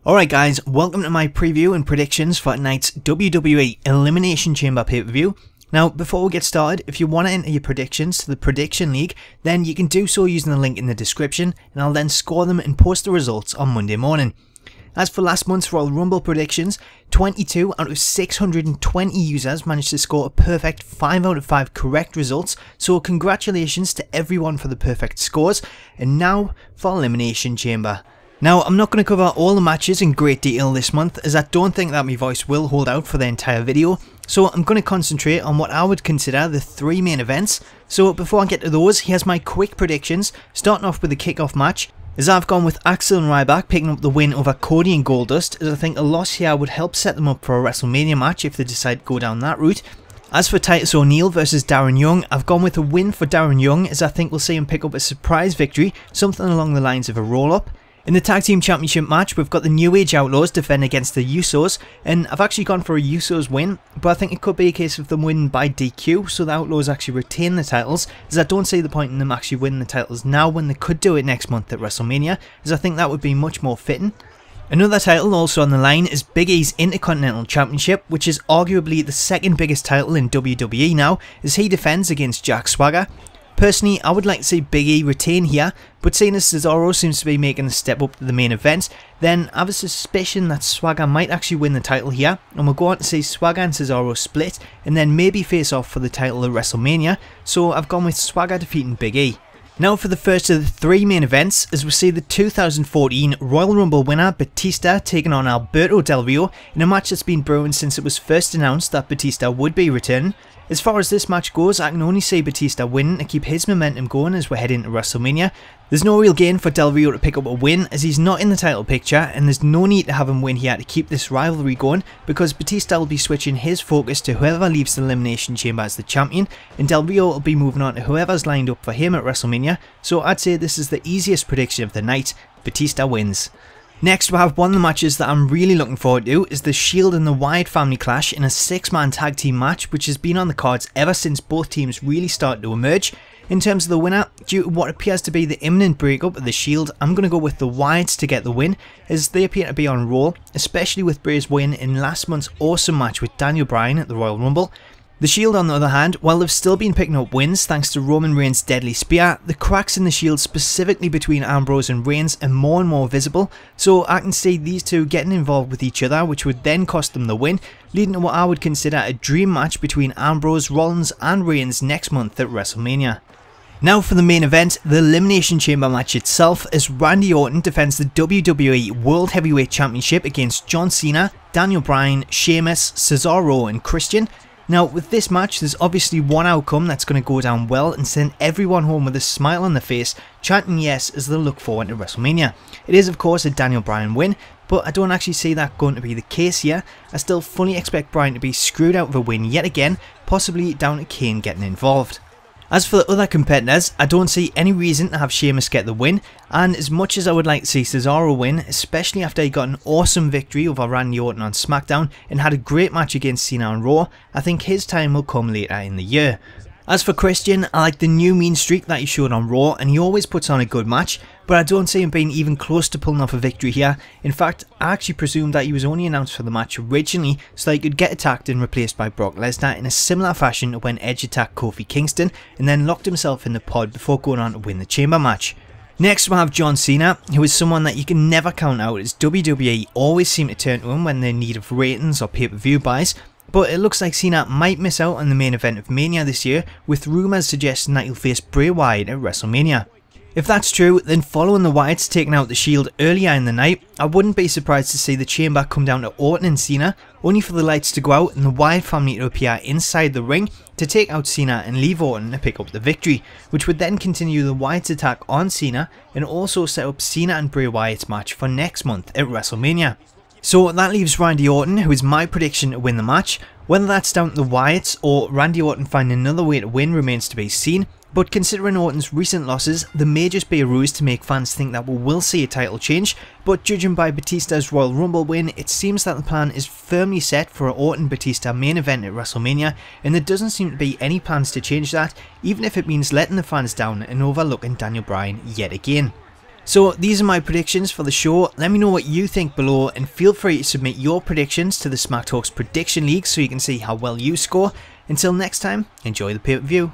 Alright guys, welcome to my preview and predictions for tonight's WWE Elimination Chamber pay-per-view. Now, before we get started, if you want to enter your predictions to the Prediction League, then you can do so using the link in the description, and I'll then score them and post the results on Monday morning. As for last month's Royal Rumble predictions, 22 out of 620 users managed to score a perfect 5 out of 5 correct results, so congratulations to everyone for the perfect scores. And now for Elimination Chamber. Now, I'm not going to cover all the matches in great detail this month, as I don't think that my voice will hold out for the entire video, so I'm going to concentrate on what I would consider the 3 main events. So before I get to those, here's my quick predictions, starting off with the kickoff match, as I've gone with Axel and Ryback picking up the win over Cody and Goldust, as I think a loss here would help set them up for a WrestleMania match if they decide to go down that route. As for Titus O'Neil versus Darren Young, I've gone with a win for Darren Young, as I think we'll see him pick up a surprise victory, something along the lines of a roll-up. In the Tag Team Championship match, we've got the New Age Outlaws defend against the Usos, and I've actually gone for a Usos win, but I think it could be a case of them winning by DQ, so the Outlaws actually retain the titles, as I don't see the point in them actually winning the titles now when they could do it next month at WrestleMania, as I think that would be much more fitting. Another title also on the line is Big E's Intercontinental Championship, which is arguably the second biggest title in WWE now, as he defends against Jack Swagger. Personally, I would like to see Big E retain here, but seeing as Cesaro seems to be making a step up to the main event, then I have a suspicion that Swagger might actually win the title here, and we'll go on to see Swagger and Cesaro split, and then maybe face off for the title at WrestleMania, so I've gone with Swagger defeating Big E. Now for the first of the 3 main events, as we see the 2014 Royal Rumble winner Batista taking on Alberto Del Rio in a match that's been brewing since it was first announced that Batista would be returning. As far as this match goes, I can only see Batista winning to keep his momentum going as we're heading to WrestleMania. There's no real gain for Del Rio to pick up a win, as he's not in the title picture, and there's no need to have him win here to keep this rivalry going, because Batista will be switching his focus to whoever leaves the Elimination Chamber as the champion, and Del Rio will be moving on to whoever's lined up for him at WrestleMania, so I'd say this is the easiest prediction of the night: Batista wins. Next, we have one of the matches that I'm really looking forward to, is the Shield and the Wyatt family clash in a 6-man tag team match, which has been on the cards ever since both teams really started to emerge. In terms of the winner, due to what appears to be the imminent breakup of the Shield, I'm going to go with the Wyatts to get the win, as they appear to be on roll, especially with Bray's win in last month's awesome match with Daniel Bryan at the Royal Rumble. The Shield, on the other hand, while they've still been picking up wins thanks to Roman Reigns' deadly spear, the cracks in the Shield specifically between Ambrose and Reigns are more and more visible, so I can see these two getting involved with each other, which would then cost them the win, leading to what I would consider a dream match between Ambrose, Rollins and Reigns next month at WrestleMania. Now for the main event, the Elimination Chamber match itself, as Randy Orton defends the WWE World Heavyweight Championship against John Cena, Daniel Bryan, Sheamus, Cesaro and Christian. Now, with this match, there's obviously one outcome that's going to go down well and send everyone home with a smile on their face, chanting yes as they look forward to WrestleMania. It is, of course, a Daniel Bryan win, but I don't actually see that going to be the case here. I still fully expect Bryan to be screwed out of a win yet again, possibly down to Kane getting involved. As for the other competitors, I don't see any reason to have Sheamus get the win, and as much as I would like to see Cesaro win, especially after he got an awesome victory over Randy Orton on SmackDown and had a great match against Cena on Raw, I think his time will come later in the year. As for Christian, I like the new mean streak that he showed on Raw, and he always puts on a good match, but I don't see him being even close to pulling off a victory here. In fact, I actually presumed that he was only announced for the match originally so that he could get attacked and replaced by Brock Lesnar in a similar fashion to when Edge attacked Kofi Kingston and then locked himself in the pod before going on to win the Chamber match. Next we have John Cena, who is someone that you can never count out, as WWE always seem to turn to him when they're in need of ratings or pay-per-view buys. But it looks like Cena might miss out on the main event of Mania this year, with rumours suggesting that he'll face Bray Wyatt at WrestleMania. If that's true, then following the Wyatts taking out the Shield earlier in the night, I wouldn't be surprised to see the Chamber come down to Orton and Cena, only for the lights to go out and the Wyatt family to appear inside the ring to take out Cena and leave Orton to pick up the victory, which would then continue the Wyatts' attack on Cena and also set up Cena and Bray Wyatt's match for next month at WrestleMania. So that leaves Randy Orton, who is my prediction to win the match. Whether that's down to the Wyatts or Randy Orton finding another way to win remains to be seen, but considering Orton's recent losses, there may just be a ruse to make fans think that we will see a title change, but judging by Batista's Royal Rumble win, it seems that the plan is firmly set for an Orton-Batista main event at WrestleMania, and there doesn't seem to be any plans to change that, even if it means letting the fans down and overlooking Daniel Bryan yet again. So these are my predictions for the show. Let me know what you think below, and feel free to submit your predictions to the Smacktalks Prediction League so you can see how well you score. Until next time, enjoy the pay-per-view.